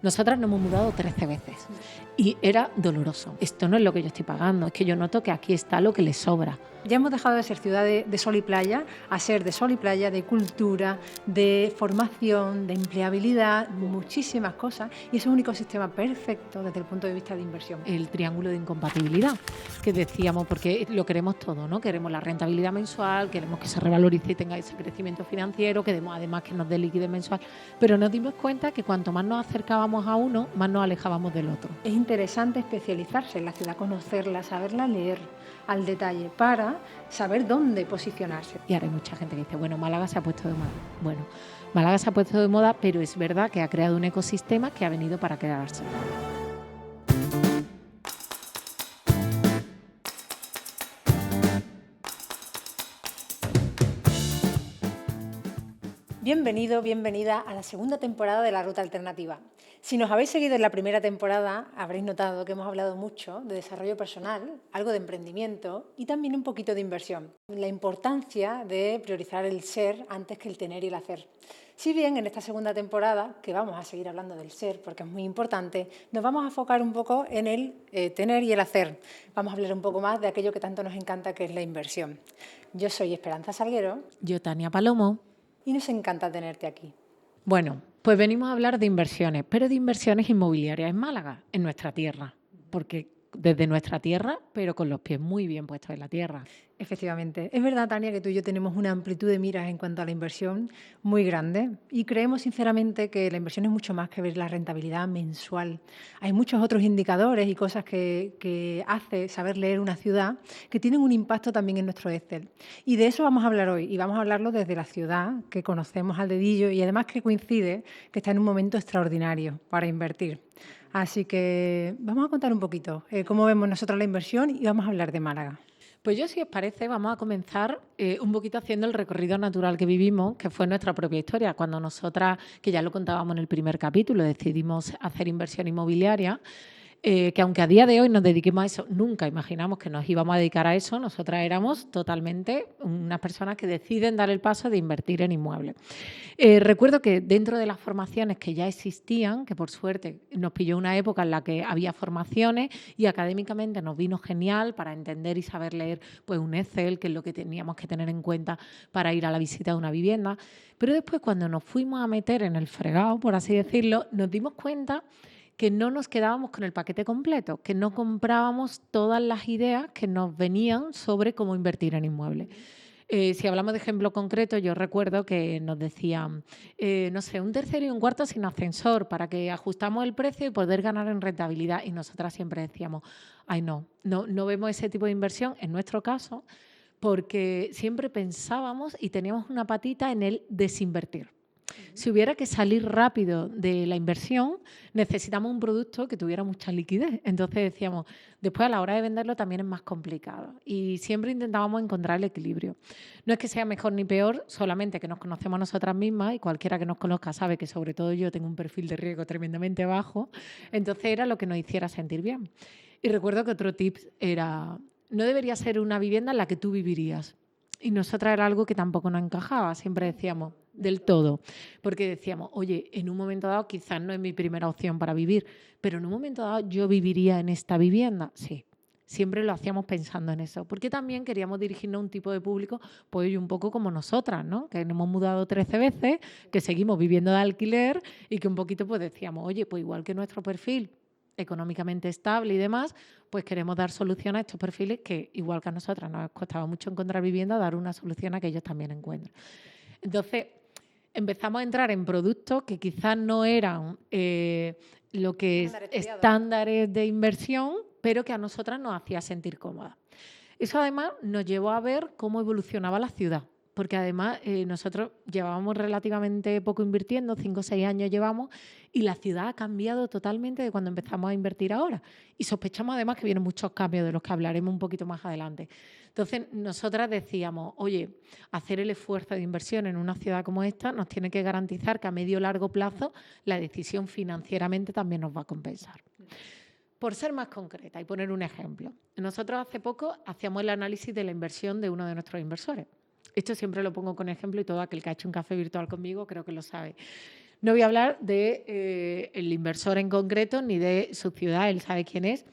Nosotras nos hemos mudado 13 veces y era doloroso. Esto no es lo que yo estoy pagando, es que yo noto que aquí está lo que les sobra. Ya hemos dejado de ser ciudad de sol y playa a ser de sol y playa, de cultura, de formación, de empleabilidad, muchísimas cosas, y es un único sistema perfecto desde el punto de vista de inversión. El triángulo de incompatibilidad, que decíamos, porque lo queremos todo, ¿no? Queremos la rentabilidad mensual, queremos que se revalorice y tenga ese crecimiento financiero, queremos además que nos dé liquidez mensual, pero nos dimos cuenta que cuanto más nos acercábamos a uno, más nos alejábamos del otro. Es interesante especializarse en la ciudad, conocerla, saberla leer al detalle para saber dónde posicionarse. Y ahora hay mucha gente que dice, bueno, Málaga se ha puesto de moda. Bueno, Málaga se ha puesto de moda, pero es verdad que ha creado un ecosistema que ha venido para quedarse. Bienvenido, bienvenida a la segunda temporada de La Ruta Alternativa. Si nos habéis seguido en la primera temporada, habréis notado que hemos hablado mucho de desarrollo personal, algo de emprendimiento y también un poquito de inversión. La importancia de priorizar el ser antes que el tener y el hacer. Si bien en esta segunda temporada, que vamos a seguir hablando del ser porque es muy importante, nos vamos a enfocar un poco en el tener y el hacer. Vamos a hablar un poco más de aquello que tanto nos encanta, que es la inversión. Yo soy Esperanza Salguero. Yo, Tania Palomo. Y nos encanta tenerte aquí. Bueno, pues venimos a hablar de inversiones, pero de inversiones inmobiliarias en Málaga, en nuestra tierra, porque desde nuestra tierra, pero con los pies muy bien puestos en la tierra. Efectivamente. Es verdad, Tania, que tú y yo tenemos una amplitud de miras en cuanto a la inversión muy grande y creemos sinceramente que la inversión es mucho más que ver la rentabilidad mensual. Hay muchos otros indicadores y cosas que hace saber leer una ciudad que tienen un impacto también en nuestro Excel. Y de eso vamos a hablar hoy, y vamos a hablarlo desde la ciudad, que conocemos al dedillo y además que coincide que está en un momento extraordinario para invertir. Así que vamos a contar un poquito cómo vemos nosotros la inversión y vamos a hablar de Málaga. Pues yo, si os parece, vamos a comenzar un poquito haciendo el recorrido natural que vivimos, que fue nuestra propia historia. Cuando nosotras, que ya lo contábamos en el primer capítulo, decidimos hacer inversión inmobiliaria, que aunque a día de hoy nos dediquemos a eso, nunca imaginamos que nos íbamos a dedicar a eso. Nosotras éramos totalmente unas personas que deciden dar el paso de invertir en inmuebles. Recuerdo que dentro de las formaciones que ya existían, que por suerte nos pilló una época en la que había formaciones y académicamente nos vino genial para entender y saber leer pues un Excel, que es lo que teníamos que tener en cuenta para ir a la visita de una vivienda. Pero después, cuando nos fuimos a meter en el fregado, por así decirlo, nos dimos cuenta que no nos quedábamos con el paquete completo, que no comprábamos todas las ideas que nos venían sobre cómo invertir en inmuebles. Si hablamos de ejemplo concreto, yo recuerdo que nos decían, no sé, un tercero y un cuarto sin ascensor para que ajustamos el precio y poder ganar en rentabilidad. Y nosotras siempre decíamos, ay, no vemos ese tipo de inversión en nuestro caso, porque siempre pensábamos y teníamos una patita en el desinvertir. Si hubiera que salir rápido de la inversión, necesitamos un producto que tuviera mucha liquidez. Entonces decíamos, después a la hora de venderlo también es más complicado. Y siempre intentábamos encontrar el equilibrio. No es que sea mejor ni peor, solamente que nos conocemos a nosotras mismas y cualquiera que nos conozca sabe que sobre todo yo tengo un perfil de riesgo tremendamente bajo. Entonces era lo que nos hiciera sentir bien. Y recuerdo que otro tip era, no debería ser una vivienda en la que tú vivirías. Y nosotras era algo que tampoco nos encajaba. Siempre decíamos, del todo, porque decíamos, oye, en un momento dado quizás no es mi primera opción para vivir, pero en un momento dado yo viviría en esta vivienda. Sí, siempre lo hacíamos pensando en eso, porque también queríamos dirigirnos a un tipo de público, pues un poco como nosotras, ¿no? Que nos hemos mudado 13 veces, que seguimos viviendo de alquiler y que un poquito pues decíamos, oye, pues igual que nuestro perfil económicamente estable y demás, pues queremos dar solución a estos perfiles que, igual que a nosotras nos costaba mucho encontrar vivienda, dar una solución a que ellos también encuentren. Entonces, empezamos a entrar en productos que quizás no eran lo que es estándares de inversión, pero que a nosotras nos hacía sentir cómodas. Eso además nos llevó a ver cómo evolucionaba la ciudad, porque además nosotros llevábamos relativamente poco invirtiendo, 5 o 6 años llevamos, y la ciudad ha cambiado totalmente de cuando empezamos a invertir ahora. Y sospechamos además que vienen muchos cambios de los que hablaremos un poquito más adelante. Entonces, nosotras decíamos, oye, hacer el esfuerzo de inversión en una ciudad como esta nos tiene que garantizar que a medio o largo plazo la decisión financieramente también nos va a compensar. Por ser más concreta y poner un ejemplo, nosotros hace poco hacíamos el análisis de la inversión de uno de nuestros inversores. Esto siempre lo pongo con ejemplo y todo aquel que ha hecho un café virtual conmigo creo que lo sabe. No voy a hablar de el inversor en concreto ni de su ciudad, él sabe quién es,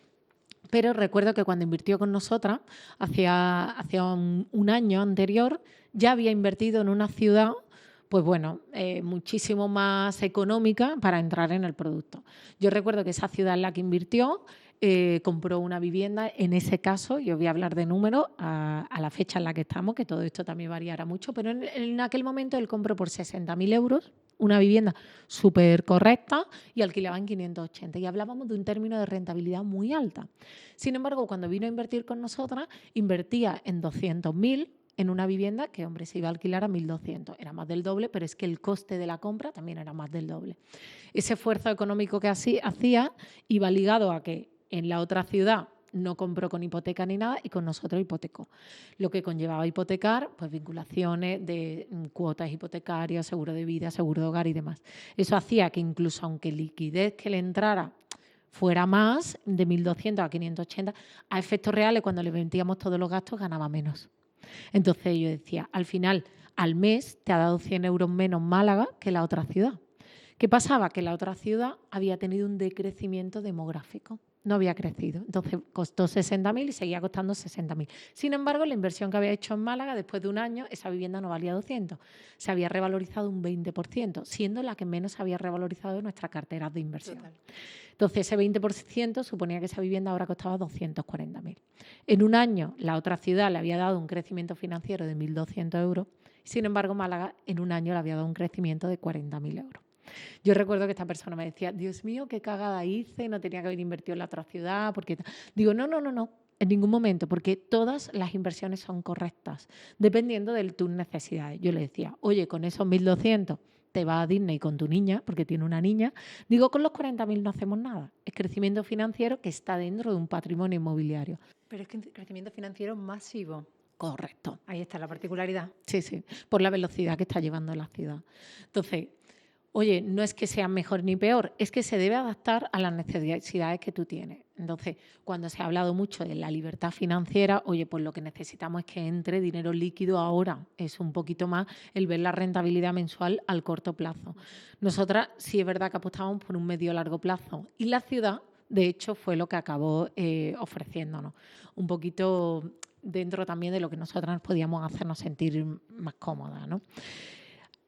pero recuerdo que cuando invirtió con nosotras, hacia un año anterior, ya había invertido en una ciudad, pues bueno, muchísimo más económica para entrar en el producto. Yo recuerdo que esa ciudad en la que invirtió compró una vivienda, en ese caso, y os voy a hablar de números a la fecha en la que estamos, que todo esto también variará mucho, pero en aquel momento él compró por 60.000 euros una vivienda súper correcta y alquilaba en 580. Y hablábamos de un término de rentabilidad muy alta. Sin embargo, cuando vino a invertir con nosotras, invertía en 200.000 en una vivienda que, hombre, se iba a alquilar a 1.200. Era más del doble, pero es que el coste de la compra también era más del doble. Ese esfuerzo económico que hacía iba ligado a que en la otra ciudad no compró con hipoteca ni nada y con nosotros hipotecó. Lo que conllevaba hipotecar, pues vinculaciones de cuotas hipotecarias, seguro de vida, seguro de hogar y demás. Eso hacía que incluso aunque liquidez que le entrara fuera más, de 1.200 a 580, a efectos reales, cuando le vendíamos todos los gastos, ganaba menos. Entonces yo decía, al final, al mes te ha dado 100 euros menos Málaga que la otra ciudad. ¿Qué pasaba? Que la otra ciudad había tenido un decrecimiento demográfico. No había crecido. Entonces costó 60.000 y seguía costando 60.000. Sin embargo, la inversión que había hecho en Málaga, después de un año, esa vivienda no valía 200. Se había revalorizado un 20%, siendo la que menos se había revalorizado en nuestras carteras de inversión. Total. Entonces, ese 20% suponía que esa vivienda ahora costaba 240.000. En un año, la otra ciudad le había dado un crecimiento financiero de 1.200 euros. Sin embargo, Málaga en un año le había dado un crecimiento de 40.000 euros. Yo recuerdo que esta persona me decía, Dios mío, qué cagada hice, no tenía que haber invertido en la otra ciudad. Porque digo, no, en ningún momento, porque todas las inversiones son correctas, dependiendo de tus necesidades. Yo le decía, oye, con esos 1.200 te vas a Disney con tu niña, porque tiene una niña. Digo, con los 40.000 no hacemos nada. Es crecimiento financiero que está dentro de un patrimonio inmobiliario. Pero es que crecimiento financiero masivo. Correcto. Ahí está la particularidad. Sí, por la velocidad que está llevando la ciudad. Entonces, oye, no es que sea mejor ni peor, es que se debe adaptar a las necesidades que tú tienes. Entonces, cuando se ha hablado mucho de la libertad financiera, oye, pues lo que necesitamos es que entre dinero líquido ahora. Es un poquito más el ver la rentabilidad mensual al corto plazo. Nosotras sí es verdad que apostamos por un medio largo plazo y la ciudad, de hecho, fue lo que acabó ofreciéndonos. Un poquito dentro también de lo que nosotras podíamos hacernos sentir más cómodas, ¿no?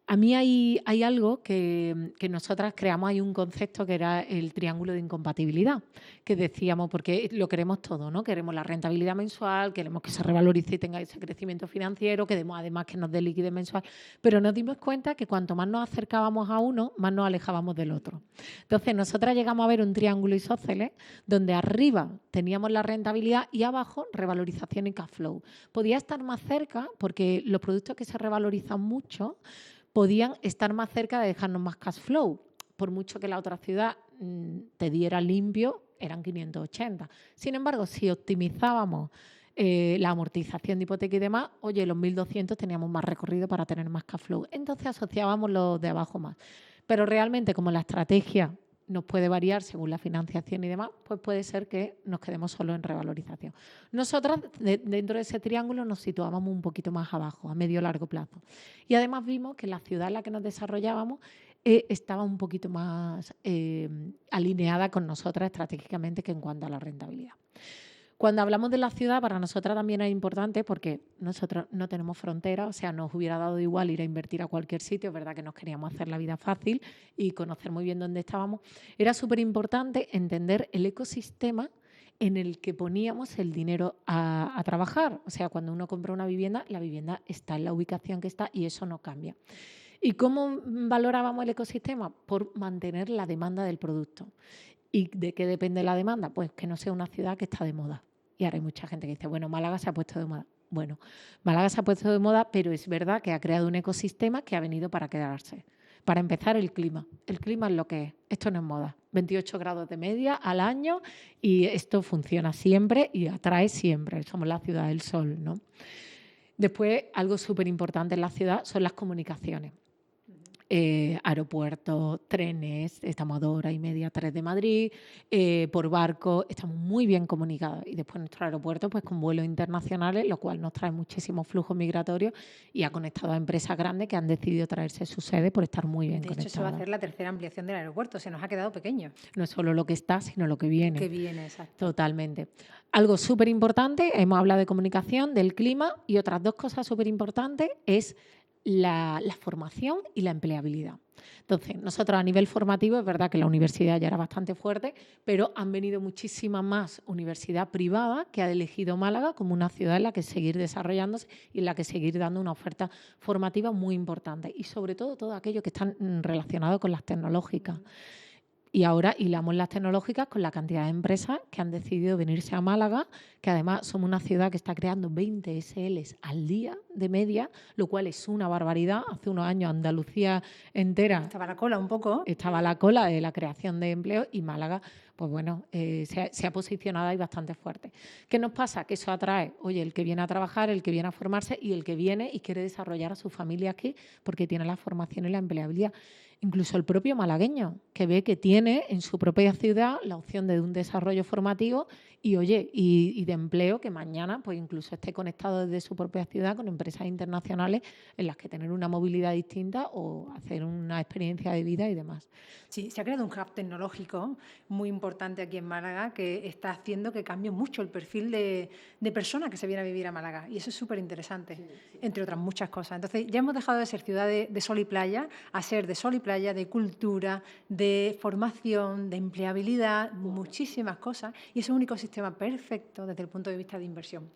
A mí hay algo que nosotras creamos, hay un concepto que era el triángulo de incompatibilidad, que decíamos, porque lo queremos todo, ¿no? Queremos la rentabilidad mensual, queremos que se revalorice y tenga ese crecimiento financiero, queremos además que nos dé liquidez mensual, pero nos dimos cuenta que cuanto más nos acercábamos a uno, más nos alejábamos del otro. Entonces, nosotras llegamos a ver un triángulo isósceles donde arriba teníamos la rentabilidad y abajo revalorización y cash flow. Podía estar más cerca porque los productos que se revalorizan mucho podían estar más cerca de dejarnos más cash flow. Por mucho que la otra ciudad te diera limpio, eran 580. Sin embargo, si optimizábamos la amortización de hipoteca y demás, oye, los 1.200 teníamos más recorrido para tener más cash flow. Entonces asociábamos los de abajo más. Pero realmente, como la estrategia nos puede variar según la financiación y demás, pues puede ser que nos quedemos solo en revalorización. Nosotras, dentro de ese triángulo, nos situábamos un poquito más abajo, a medio largo plazo. Y además vimos que la ciudad en la que nos desarrollábamos estaba un poquito más alineada con nosotras estratégicamente que en cuanto a la rentabilidad. Cuando hablamos de la ciudad, para nosotras también es importante porque nosotros no tenemos frontera, o sea, nos hubiera dado igual ir a invertir a cualquier sitio, es verdad que nos queríamos hacer la vida fácil y conocer muy bien dónde estábamos. Era súper importante entender el ecosistema en el que poníamos el dinero a trabajar. O sea, cuando uno compra una vivienda, la vivienda está en la ubicación que está y eso no cambia. ¿Y cómo valorábamos el ecosistema? Por mantener la demanda del producto. ¿Y de qué depende la demanda? Pues que no sea una ciudad que está de moda. Y ahora hay mucha gente que dice, bueno, Málaga se ha puesto de moda. Bueno, Málaga se ha puesto de moda, pero es verdad que ha creado un ecosistema que ha venido para quedarse. Para empezar, el clima. El clima es lo que es. Esto no es moda. 28 grados de media al año y esto funciona siempre y atrae siempre. Somos la ciudad del sol, ¿no? Después, algo súper importante en la ciudad son las comunicaciones. aeropuertos, trenes, estamos a 2 horas y media, 3 de Madrid, por barco, estamos muy bien comunicados. Y después nuestro aeropuerto, pues con vuelos internacionales, lo cual nos trae muchísimos flujos migratorios y ha conectado a empresas grandes que han decidido traerse su sede por estar muy bien De hecho, eso va a conectadas. ser la tercera ampliación del aeropuerto. Se nos ha quedado pequeño. No es solo lo que está, sino lo que viene. Que viene, exacto. Totalmente. Algo súper importante, hemos hablado de comunicación, del clima, y otras 2 cosas súper importantes es la formación y la empleabilidad. Entonces, nosotros a nivel formativo, es verdad que la universidad ya era bastante fuerte, pero han venido muchísima más universidad privada que ha elegido Málaga como una ciudad en la que seguir desarrollándose y en la que seguir dando una oferta formativa muy importante. Y sobre todo aquello que están relacionado con las tecnológicas. Y ahora hilamos las tecnológicas con la cantidad de empresas que han decidido venirse a Málaga, que además somos una ciudad que está creando 20 SLs al día de media, lo cual es una barbaridad. Hace unos años Andalucía entera Estaba a la cola un poco. estaba a la cola de la creación de empleo y Málaga, pues bueno, se ha posicionado ahí bastante fuerte. ¿Qué nos pasa? Que eso atrae, oye, el que viene a trabajar, el que viene a formarse y el que viene y quiere desarrollar a su familia aquí porque tiene la formación y la empleabilidad. Incluso el propio malagueño, que ve que tiene en su propia ciudad la opción de un desarrollo formativo y, oye, y de empleo que mañana pues incluso esté conectado desde su propia ciudad con empresas internacionales en las que tener una movilidad distinta o hacer una experiencia de vida y demás. Sí, se ha creado un hub tecnológico muy importante aquí en Málaga que está haciendo que cambie mucho el perfil de persona que se viene a vivir a Málaga. Y eso es súper interesante, entre otras muchas cosas. Entonces, ya hemos dejado de ser ciudad de sol y playa a ser de sol y playa, de cultura, de formación, de empleabilidad, muchísimas cosas. Y es un único sistema perfecto desde el punto de vista de inversión.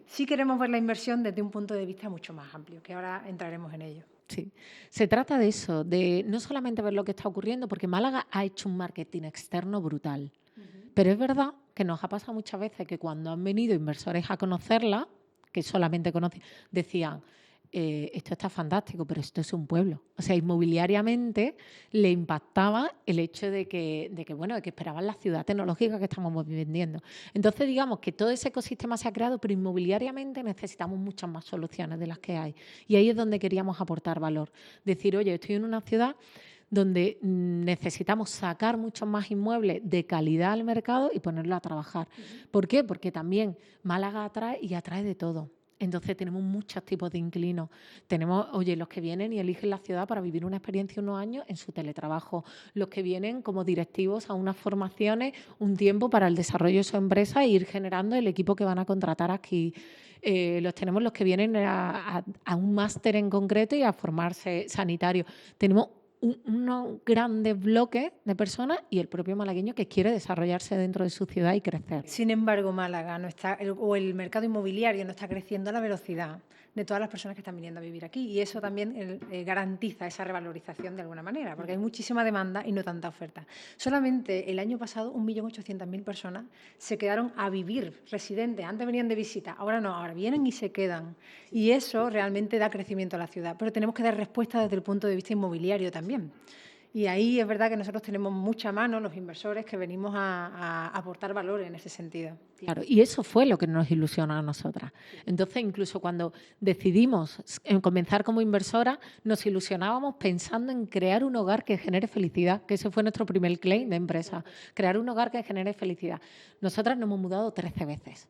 Sí queremos ver la inversión desde un punto de vista mucho más amplio, que ahora entraremos en ello. Sí, se trata de eso, de no solamente ver lo que está ocurriendo, porque Málaga ha hecho un marketing externo brutal, pero es verdad que nos ha pasado muchas veces que cuando han venido inversores a conocerla, que solamente conocen, decían, esto está fantástico, pero esto es un pueblo. O sea, inmobiliariamente le impactaba el hecho bueno, de que esperaban la ciudad tecnológica que estamos vendiendo. Entonces, digamos que todo ese ecosistema se ha creado, pero inmobiliariamente necesitamos muchas más soluciones de las que hay. Y ahí es donde queríamos aportar valor. Decir, oye, estoy en una ciudad donde necesitamos sacar muchos más inmuebles de calidad al mercado y ponerlo a trabajar. ¿Por qué? Porque también Málaga atrae y atrae de todo. Entonces tenemos muchos tipos de inquilinos. Tenemos, oye, los que vienen y eligen la ciudad para vivir una experiencia unos años en su teletrabajo, los que vienen como directivos a unas formaciones, un tiempo para el desarrollo de su empresa e ir generando el equipo que van a contratar aquí. Los tenemos los que vienen a un máster en concreto y a formarse sanitario. Tenemos unos grandes bloques de personas y el propio malagueño que quiere desarrollarse dentro de su ciudad y crecer. Sin embargo, Málaga no está, o el mercado inmobiliario no está creciendo a la velocidad de todas las personas que están viniendo a vivir aquí y eso también garantiza esa revalorización de alguna manera, porque hay muchísima demanda y no tanta oferta. Solamente el año pasado 1.800.000 personas se quedaron a vivir residentes. Antes venían de visita, ahora no, ahora vienen y se quedan. Y eso realmente da crecimiento a la ciudad, pero tenemos que dar respuesta desde el punto de vista inmobiliario también. Y ahí es verdad que nosotros tenemos mucha mano, los inversores, que venimos a aportar valor en ese sentido. Claro, y eso fue lo que nos ilusiona a nosotras. Entonces, incluso cuando decidimos comenzar como inversora, nos ilusionábamos pensando en crear un hogar que genere felicidad, que ese fue nuestro primer claim de empresa, crear un hogar que genere felicidad. Nosotras nos hemos mudado 13 veces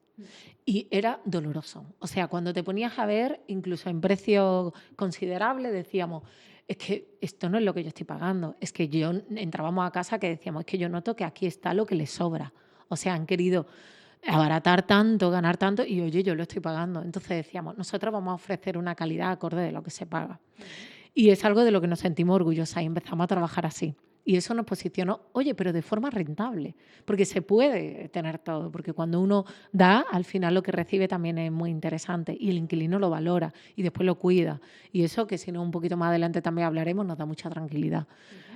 y era doloroso. O sea, cuando te ponías a ver, incluso en precios considerables, decíamos, es que esto no es lo que yo estoy pagando. Es que entrábamos a casa que decíamos, es que yo noto que aquí está lo que les sobra. O sea, han querido abaratar tanto, ganar tanto y oye, yo lo estoy pagando. Entonces decíamos, nosotros vamos a ofrecer una calidad acorde de lo que se paga. Y es algo de lo que nos sentimos orgullosas y empezamos a trabajar así. Y eso nos posicionó, oye, pero de forma rentable, porque se puede tener todo, porque cuando uno da, al final lo que recibe también es muy interesante y el inquilino lo valora y después lo cuida. Y eso, que si no un poquito más adelante también hablaremos, nos da mucha tranquilidad.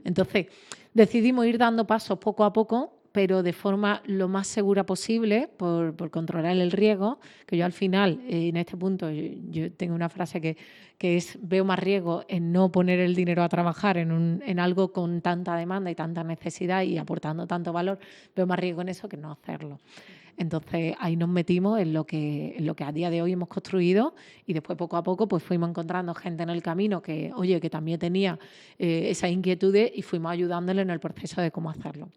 Entonces, decidimos ir dando pasos poco a poco, pero de forma lo más segura posible por controlar el riesgo, que yo al final, en este punto, yo tengo una frase que es, veo más riesgo en no poner el dinero a trabajar en algo con tanta demanda y tanta necesidad y aportando tanto valor, veo más riesgo en eso que no hacerlo. Entonces ahí nos metimos en lo que a día de hoy hemos construido y después poco a poco pues fuimos encontrando gente en el camino que, oye, que también tenía esas inquietudes y fuimos ayudándole en el proceso de cómo hacerlo.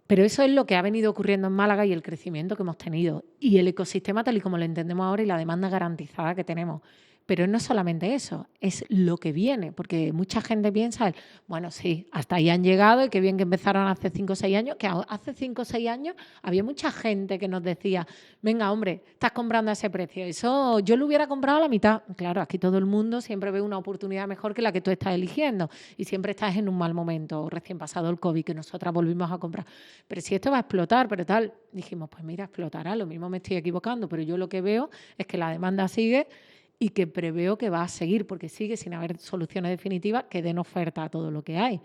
Pero eso es lo que ha venido ocurriendo en Málaga y el crecimiento que hemos tenido y el ecosistema tal y como lo entendemos ahora y la demanda garantizada que tenemos. Pero no es solamente eso, es lo que viene, porque mucha gente piensa, bueno, sí, hasta ahí han llegado y qué bien que empezaron hace 5 o 6 años, que hace 5 o 6 años había mucha gente que nos decía, venga, hombre, estás comprando a ese precio, eso yo lo hubiera comprado a la mitad. Claro, aquí todo el mundo siempre ve una oportunidad mejor que la que tú estás eligiendo y siempre estás en un mal momento, recién pasado el COVID, que nosotras volvimos a comprar. Pero si esto va a explotar, pero tal, dijimos, pues mira, explotará, lo mismo me estoy equivocando, pero yo lo que veo es que la demanda sigue y que preveo que va a seguir, porque sigue sin haber soluciones definitivas que den oferta a todo lo que hay.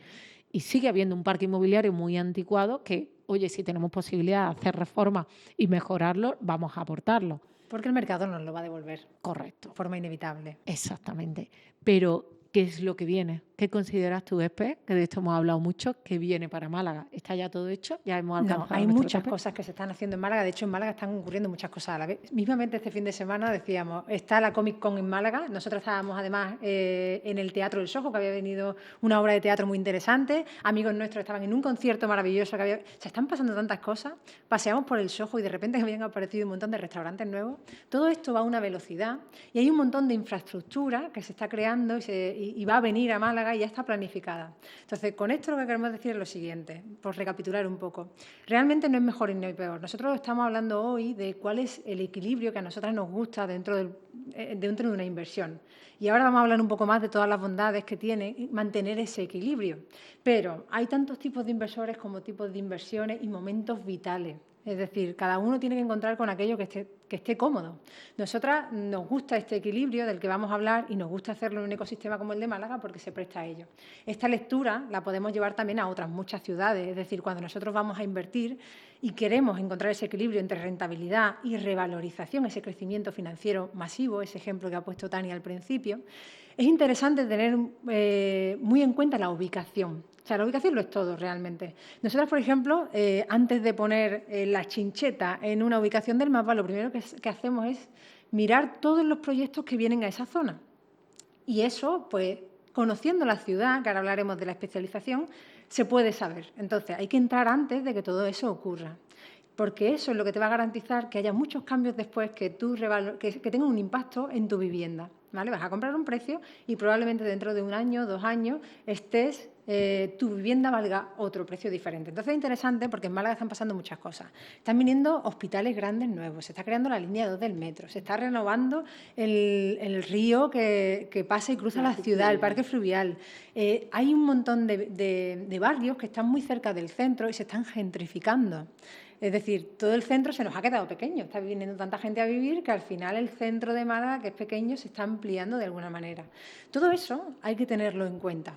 Y sigue habiendo un parque inmobiliario muy anticuado que, oye, si tenemos posibilidad de hacer reformas y mejorarlo, vamos a aportarlo. Porque el mercado nos lo va a devolver. Correcto. De forma inevitable. Exactamente. Pero, ¿qué es lo que viene? ¿Qué consideras tú, Espe? Que de esto hemos hablado mucho, que viene para Málaga. ¿Está ya todo hecho? ¿Ya hemos alcanzado? No, hay muchas cosas que se están haciendo en Málaga. De hecho, en Málaga están ocurriendo muchas cosas a la vez. Mismamente este fin de semana decíamos, está la Comic Con en Málaga. Nosotros estábamos además en el Teatro del Sojo, que había venido una obra de teatro muy interesante. Amigos nuestros estaban en un concierto maravilloso. Se están pasando tantas cosas. Paseamos por el Sojo y de repente habían aparecido un montón de restaurantes nuevos. Todo esto va a una velocidad y hay un montón de infraestructura que se está creando y va a venir a Málaga y ya está planificada. Entonces, con esto lo que queremos decir es lo siguiente, por recapitular un poco. Realmente no es mejor y no es peor. Nosotros estamos hablando hoy de cuál es el equilibrio que a nosotras nos gusta dentro de una inversión. Y ahora vamos a hablar un poco más de todas las bondades que tiene mantener ese equilibrio. Pero hay tantos tipos de inversores como tipos de inversiones y momentos vitales. Es decir, cada uno tiene que encontrar con aquello que esté cómodo. Nosotras nos gusta este equilibrio del que vamos a hablar y nos gusta hacerlo en un ecosistema como el de Málaga porque se presta a ello. Esta lectura la podemos llevar también a otras muchas ciudades. Es decir, cuando nosotros vamos a invertir y queremos encontrar ese equilibrio entre rentabilidad y revalorización, ese crecimiento financiero masivo, ese ejemplo que ha puesto Tania al principio, es interesante tener muy en cuenta la ubicación. O sea, la ubicación lo es todo realmente. Nosotros, por ejemplo, antes de poner la chincheta en una ubicación del mapa, lo primero que hacemos es mirar todos los proyectos que vienen a esa zona. Y eso, pues, conociendo la ciudad, que ahora hablaremos de la especialización, se puede saber. Entonces, hay que entrar antes de que todo eso ocurra. Porque eso es lo que te va a garantizar que haya muchos cambios después que tengan un impacto en tu vivienda. ¿Vale? Vas a comprar un precio y probablemente dentro de 1 año, 2 años, tu vivienda valga otro precio diferente. Entonces es interesante porque en Málaga están pasando muchas cosas. Están viniendo hospitales grandes nuevos, se está creando la línea 2 del metro, se está renovando el río que pasa y cruza la ciudad, el parque fluvial. Hay un montón de barrios que están muy cerca del centro y se están gentrificando. Es decir, todo el centro se nos ha quedado pequeño. Está viniendo tanta gente a vivir que al final el centro de Málaga, que es pequeño, se está ampliando de alguna manera. Todo eso hay que tenerlo en cuenta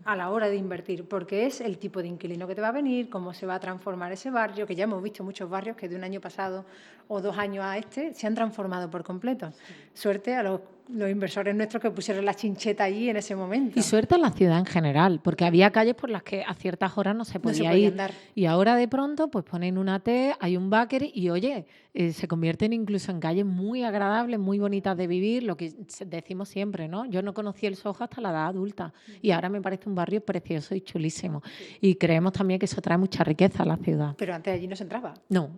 a la hora de invertir, porque es el tipo de inquilino que te va a venir, cómo se va a transformar ese barrio, que ya hemos visto muchos barrios que de un año pasado o 2 años a se han transformado por completo. Suerte a los inversores nuestros que pusieron la chincheta allí en ese momento. Y suerte en la ciudad en general, porque había calles por las que a ciertas horas no se podía ir. Andar. Y ahora de pronto pues ponen una T, hay un bakery y oye, se convierten incluso en calles muy agradables, muy bonitas de vivir, lo que decimos siempre, ¿no? Yo no conocí el Soho hasta la edad adulta y ahora me parece un barrio precioso y chulísimo. Y creemos también que eso trae mucha riqueza a la ciudad. Pero antes allí no se entraba. No.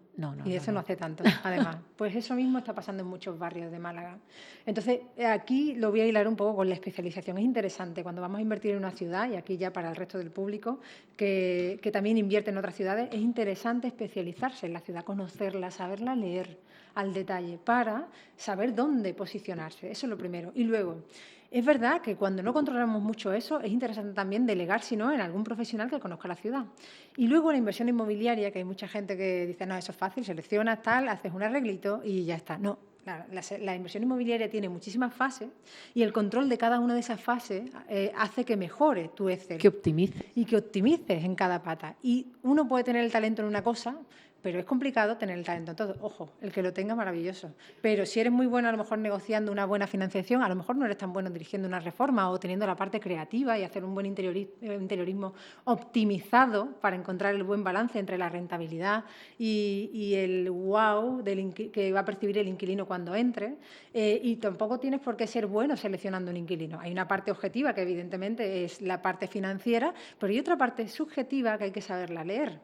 Y eso no hace tanto, además. Pues eso mismo está pasando en muchos barrios de Málaga. Entonces, aquí lo voy a hilar un poco con la especialización. Es interesante cuando vamos a invertir en una ciudad, y aquí ya para el resto del público, que también invierte en otras ciudades, es interesante especializarse en la ciudad, conocerla, saberla leer al detalle para saber dónde posicionarse. Eso es lo primero. Y luego, es verdad que cuando no controlamos mucho eso, es interesante también delegar, si no, en algún profesional que conozca la ciudad. Y luego la inversión inmobiliaria, que hay mucha gente que dice, no, eso es fácil, seleccionas tal, haces un arreglito y ya está. No, Claro, la inversión inmobiliaria tiene muchísimas fases y el control de cada una de esas fases hace que mejore tu Excel Que optimice. y que optimices en cada pata. Y uno puede tener el talento en una cosa, pero es complicado tener el talento en todo. Ojo, el que lo tenga, maravilloso. Pero si eres muy bueno a lo mejor negociando una buena financiación, a lo mejor no eres tan bueno dirigiendo una reforma o teniendo la parte creativa y hacer un buen interiorismo optimizado para encontrar el buen balance entre la rentabilidad y el wow que va a percibir el inquilino cuando entre. Y tampoco tienes por qué ser bueno seleccionando un inquilino. Hay una parte objetiva que evidentemente es la parte financiera, pero hay otra parte subjetiva que hay que saberla leer.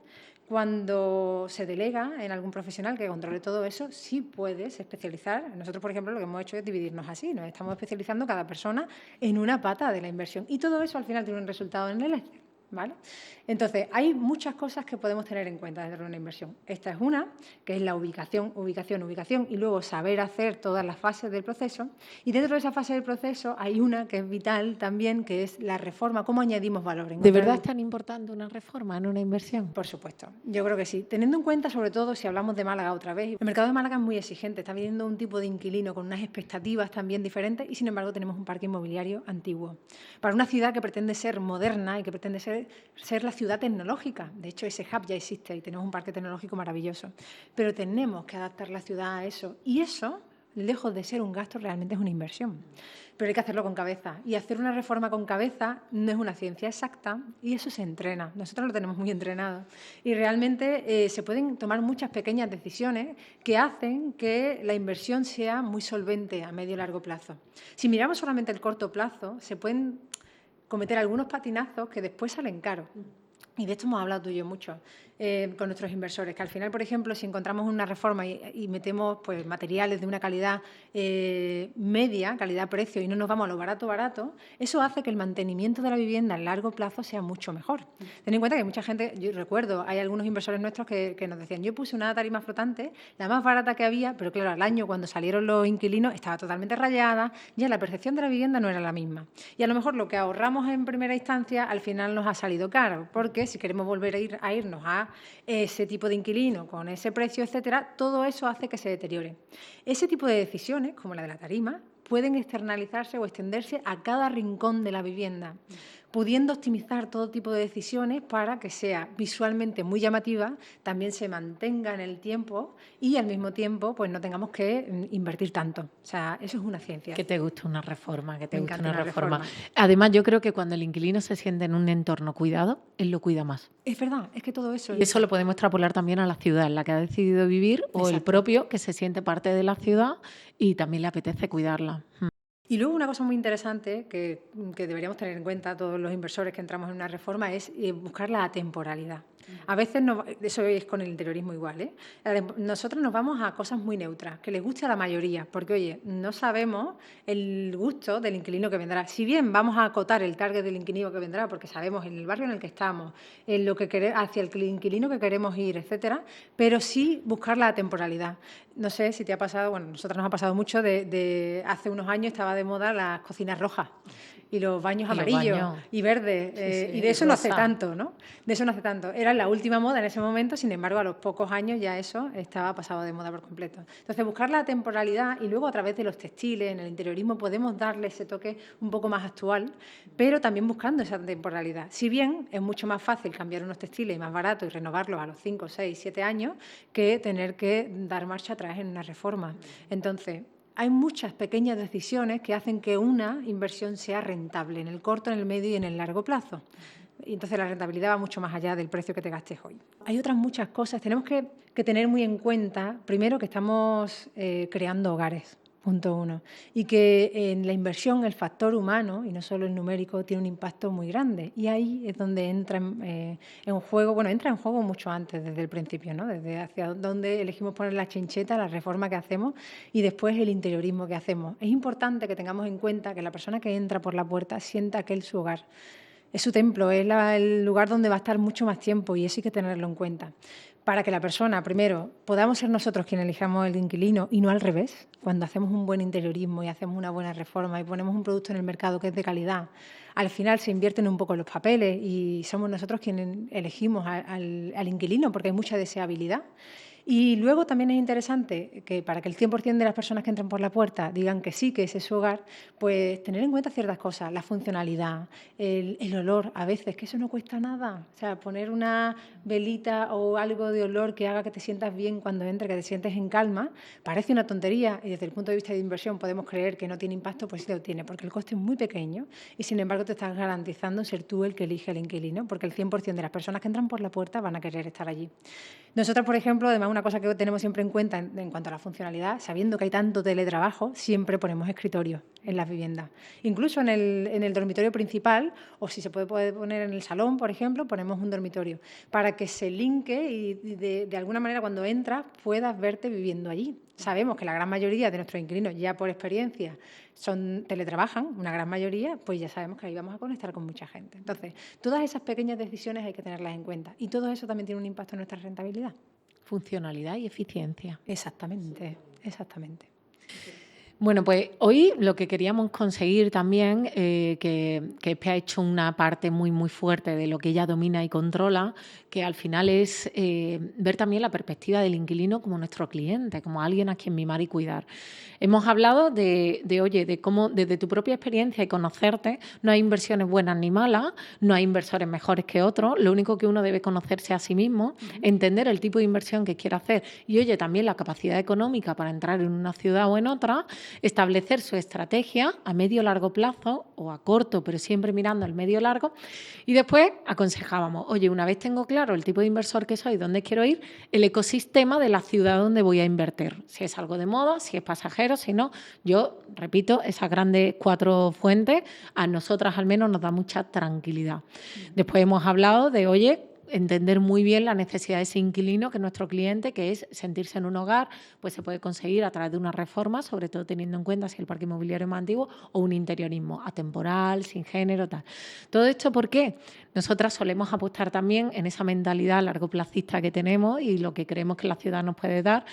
Cuando se delega en algún profesional que controle todo eso, sí puedes especializar. Nosotros, por ejemplo, lo que hemos hecho es dividirnos así. Nos estamos especializando cada persona en una pata de la inversión. Y todo eso al final tiene un resultado en el Excel, ¿vale? Entonces, hay muchas cosas que podemos tener en cuenta dentro de una inversión. Esta es una, que es la ubicación, y luego saber hacer todas las fases del proceso. Y dentro de esa fase del proceso hay una que es vital también, que es la reforma, cómo añadimos valor. ¿De verdad es tan importante una reforma en una inversión? Por supuesto, yo creo que sí. Teniendo en cuenta, sobre todo, si hablamos de Málaga otra vez, el mercado de Málaga es muy exigente, está viendo un tipo de inquilino con unas expectativas también diferentes y, sin embargo, tenemos un parque inmobiliario antiguo. Para una ciudad que pretende ser moderna y que pretende ser la ciudad tecnológica. De hecho, ese hub ya existe y tenemos un parque tecnológico maravilloso. Pero tenemos que adaptar la ciudad a eso. Y eso, lejos de ser un gasto, realmente es una inversión. Pero hay que hacerlo con cabeza. Y hacer una reforma con cabeza no es una ciencia exacta y eso se entrena. Nosotros lo tenemos muy entrenado. Y realmente se pueden tomar muchas pequeñas decisiones que hacen que la inversión sea muy solvente a medio y largo plazo. Si miramos solamente el corto plazo, se pueden cometer algunos patinazos que después salen caros. Y de esto hemos hablado tú y yo mucho con nuestros inversores, que al final, por ejemplo, si encontramos una reforma y metemos pues, materiales de una calidad media, calidad-precio, y no nos vamos a lo barato, eso hace que el mantenimiento de la vivienda a largo plazo sea mucho mejor. Ten en cuenta que hay mucha gente, yo recuerdo, hay algunos inversores nuestros que nos decían, yo puse una tarima flotante, la más barata que había, pero claro, al año cuando salieron los inquilinos estaba totalmente rayada, ya la percepción de la vivienda no era la misma. Y a lo mejor lo que ahorramos en primera instancia al final nos ha salido caro, porque si queremos volver a irnos a ese tipo de inquilino con ese precio, etcétera, todo eso hace que se deteriore. Ese tipo de decisiones, como la de la tarima, pueden externalizarse o extenderse a cada rincón de la vivienda, pudiendo optimizar todo tipo de decisiones para que sea visualmente muy llamativa, también se mantenga en el tiempo y al mismo tiempo pues no tengamos que invertir tanto. O sea, eso es una ciencia. Que te gusta una reforma, Me encanta una reforma. Además, yo creo que cuando el inquilino se siente en un entorno cuidado, él lo cuida más. Es verdad, es que todo eso... Y eso lo podemos extrapolar también a la ciudad en la que ha decidido vivir o el propio que se siente parte de la ciudad y también le apetece cuidarla. Y luego una cosa muy interesante que deberíamos tener en cuenta todos los inversores que entramos en una reforma es buscar la atemporalidad. A veces, eso es con el interiorismo igual, ¿eh? Nosotros nos vamos a cosas muy neutras, que les guste a la mayoría, porque, oye, no sabemos el gusto del inquilino que vendrá. Si bien vamos a acotar el target del inquilino que vendrá, porque sabemos en el barrio en el que estamos, en lo que hacia el inquilino que queremos ir, etcétera, pero sí buscar la temporalidad. No sé si te ha pasado, bueno, a nosotros nos ha pasado mucho, hace unos años estaba de moda las cocinas rojas y los baños amarillos y verdes, y de eso no hace tanto, ¿no? De eso no hace tanto. Era la última moda en ese momento, sin embargo, a los pocos años ya eso estaba pasado de moda por completo. Entonces, buscar la temporalidad y luego a través de los textiles, en el interiorismo, podemos darle ese toque un poco más actual, pero también buscando esa temporalidad. Si bien es mucho más fácil cambiar unos textiles más baratos y renovarlos a los 5, 6, 7 años que tener que dar marcha atrás en una reforma. Entonces, hay muchas pequeñas decisiones que hacen que una inversión sea rentable en el corto, en el medio y en el largo plazo. Y entonces la rentabilidad va mucho más allá del precio que te gastes hoy. Hay otras muchas cosas. Tenemos que tener muy en cuenta, primero, que estamos creando hogares. Punto uno. Y que en la inversión el factor humano, y no solo el numérico, tiene un impacto muy grande. Y ahí es donde entra en juego, bueno, entra en juego mucho antes, desde el principio, ¿no? Desde hacia dónde elegimos poner la chincheta, la reforma que hacemos y después el interiorismo que hacemos. Es importante que tengamos en cuenta que la persona que entra por la puerta sienta que es su hogar. Es su templo, es el lugar donde va a estar mucho más tiempo y eso hay que tenerlo en cuenta. Para que la persona, primero, podamos ser nosotros quienes elijamos el inquilino y no al revés. Cuando hacemos un buen interiorismo y hacemos una buena reforma y ponemos un producto en el mercado que es de calidad, al final se invierten un poco los papeles y somos nosotros quienes elegimos al inquilino porque hay mucha deseabilidad. Y luego también es interesante que para que el 100% de las personas que entran por la puerta digan que sí, que ese es su hogar, pues tener en cuenta ciertas cosas, la funcionalidad, el olor, a veces, que eso no cuesta nada. O sea, poner una velita o algo de olor que haga que te sientas bien cuando entres, que te sientes en calma, parece una tontería y desde el punto de vista de inversión podemos creer que no tiene impacto, pues sí lo tiene, porque el coste es muy pequeño y sin embargo te estás garantizando ser tú el que elige el inquilino, porque el 100% de las personas que entran por la puerta van a querer estar allí. Nosotros, por ejemplo, además una cosa que tenemos siempre en cuenta en cuanto a la funcionalidad, sabiendo que hay tanto teletrabajo, siempre ponemos escritorios en las viviendas. Incluso en el dormitorio principal, o si se puede poner en el salón, por ejemplo, ponemos un dormitorio, para que se linke y de alguna manera cuando entras puedas verte viviendo allí. Sabemos que la gran mayoría de nuestros inquilinos, ya por experiencia, teletrabajan, una gran mayoría, pues ya sabemos que ahí vamos a conectar con mucha gente. Entonces, todas esas pequeñas decisiones hay que tenerlas en cuenta y todo eso también tiene un impacto en nuestra rentabilidad. Funcionalidad y eficiencia. Exactamente, exactamente. Bueno, pues hoy lo que queríamos conseguir también, que Espe ha hecho una parte muy, muy fuerte de lo que ella domina y controla, que al final es ver también la perspectiva del inquilino como nuestro cliente, como alguien a quien mimar y cuidar. Hemos hablado de cómo desde tu propia experiencia y conocerte, no hay inversiones buenas ni malas, no hay inversores mejores que otros, lo único que uno debe conocerse a sí mismo, entender el tipo de inversión que quiere hacer y, también la capacidad económica para entrar en una ciudad o en otra, establecer su estrategia a medio largo plazo o a corto, pero siempre mirando al medio largo. Y después aconsejábamos, una vez tengo claro el tipo de inversor que soy, dónde quiero ir, el ecosistema de la ciudad donde voy a invertir. Si es algo de moda, si es pasajero, si no. Yo, repito, esas grandes 4 fuentes a nosotras al menos nos da mucha tranquilidad. Después hemos hablado de, entender muy bien la necesidad de ese inquilino, que es nuestro cliente, que es sentirse en un hogar, pues se puede conseguir a través de una reforma, sobre todo teniendo en cuenta si el parque inmobiliario es más antiguo o un interiorismo atemporal, sin género, tal. Todo esto, ¿por qué? Nosotras solemos apostar también en esa mentalidad largoplacista que tenemos y lo que creemos que la ciudad nos puede dar,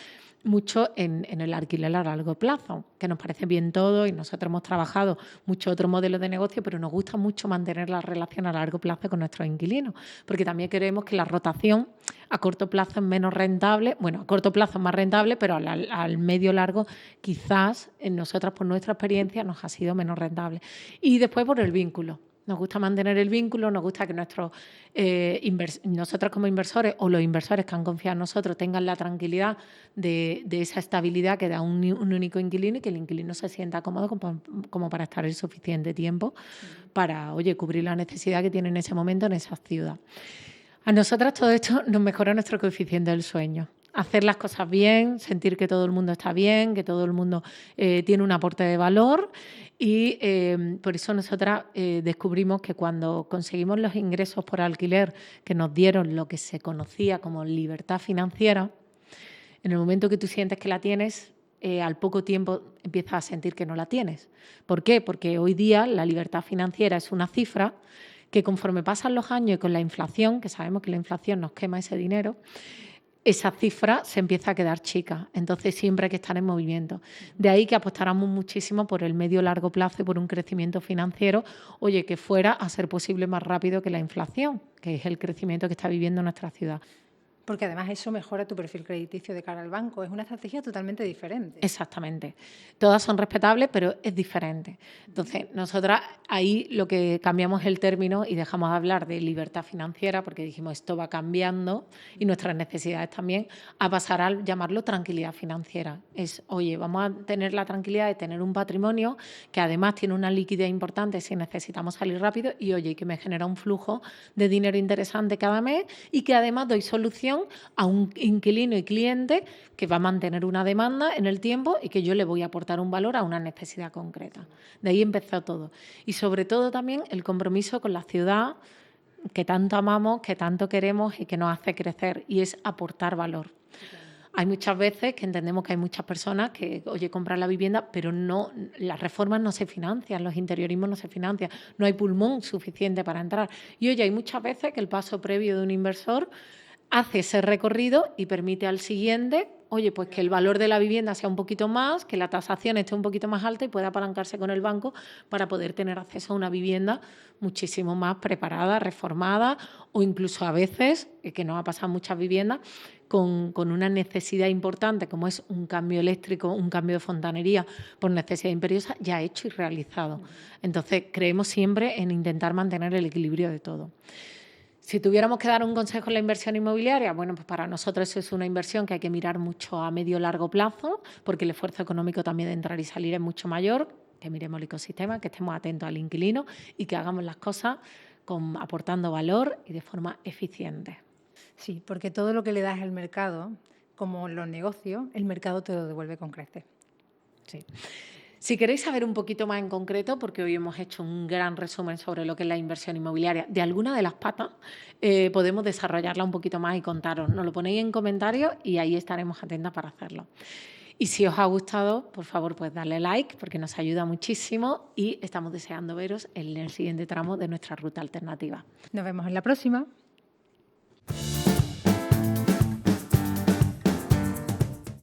mucho en el alquiler a largo plazo, que nos parece bien todo y nosotros hemos trabajado muchos otros modelos de negocio, pero nos gusta mucho mantener la relación a largo plazo con nuestros inquilinos, porque también creemos que la rotación a corto plazo es menos rentable, a corto plazo es más rentable, pero al medio largo quizás en nosotras por nuestra experiencia nos ha sido menos rentable. Y después por el vínculo. Nos gusta mantener el vínculo, nos gusta que nosotros como inversores o los inversores que han confiado en nosotros tengan la tranquilidad de esa estabilidad que da un único inquilino y que el inquilino se sienta cómodo como para estar el suficiente tiempo para, cubrir la necesidad que tiene en ese momento en esa ciudad. A nosotras todo esto nos mejora nuestro coeficiente del sueño. Hacer las cosas bien, sentir que todo el mundo está bien, que todo el mundo tiene un aporte de valor y por eso nosotras descubrimos que cuando conseguimos los ingresos por alquiler que nos dieron lo que se conocía como libertad financiera, en el momento que tú sientes que la tienes, al poco tiempo empiezas a sentir que no la tienes. ¿Por qué? Porque hoy día la libertad financiera es una cifra que conforme pasan los años y con la inflación, que sabemos que la inflación nos quema ese dinero, esa cifra se empieza a quedar chica. Entonces siempre hay que estar en movimiento. De ahí que apostáramos muchísimo por el medio-largo plazo y por un crecimiento financiero, que fuera a ser posible más rápido que la inflación, que es el crecimiento que está viviendo nuestra ciudad. Porque además eso mejora tu perfil crediticio de cara al banco. Es una estrategia totalmente diferente. Exactamente. Todas son respetables, pero es diferente. Entonces, nosotras ahí lo que cambiamos el término y dejamos de hablar de libertad financiera, porque dijimos esto va cambiando y nuestras necesidades también, a pasar a llamarlo tranquilidad financiera. Es, vamos a tener la tranquilidad de tener un patrimonio que además tiene una liquidez importante si necesitamos salir rápido y, que me genera un flujo de dinero interesante cada mes y que además doy solución a un inquilino y cliente que va a mantener una demanda en el tiempo y que yo le voy a aportar un valor a una necesidad concreta. De ahí empezó todo. Y sobre todo también el compromiso con la ciudad que tanto amamos, que tanto queremos y que nos hace crecer, y es aportar valor. Hay muchas veces que entendemos que hay muchas personas que, compran la vivienda, pero no, las reformas no se financian, los interiorismos no se financian, no hay pulmón suficiente para entrar. Y hay muchas veces que el paso previo de un inversor hace ese recorrido y permite al siguiente, pues que el valor de la vivienda sea un poquito más, que la tasación esté un poquito más alta y pueda apalancarse con el banco para poder tener acceso a una vivienda muchísimo más preparada, reformada o incluso a veces, que nos ha pasado muchas viviendas, con una necesidad importante, como es un cambio eléctrico, un cambio de fontanería por necesidad imperiosa, ya hecho y realizado. Entonces, creemos siempre en intentar mantener el equilibrio de todo. Si tuviéramos que dar un consejo en la inversión inmobiliaria, bueno, pues para nosotros eso es una inversión que hay que mirar mucho a medio y largo plazo, porque el esfuerzo económico también de entrar y salir es mucho mayor, que miremos el ecosistema, que estemos atentos al inquilino y que hagamos las cosas aportando valor y de forma eficiente. Sí, porque todo lo que le das al mercado, como los negocios, el mercado te lo devuelve con creces. Sí. Si queréis saber un poquito más en concreto, porque hoy hemos hecho un gran resumen sobre lo que es la inversión inmobiliaria de alguna de las patas, podemos desarrollarla un poquito más y contaros. Nos lo ponéis en comentarios y ahí estaremos atentas para hacerlo. Y si os ha gustado, por favor, pues darle like porque nos ayuda muchísimo y estamos deseando veros en el siguiente tramo de nuestra ruta alternativa. Nos vemos en la próxima.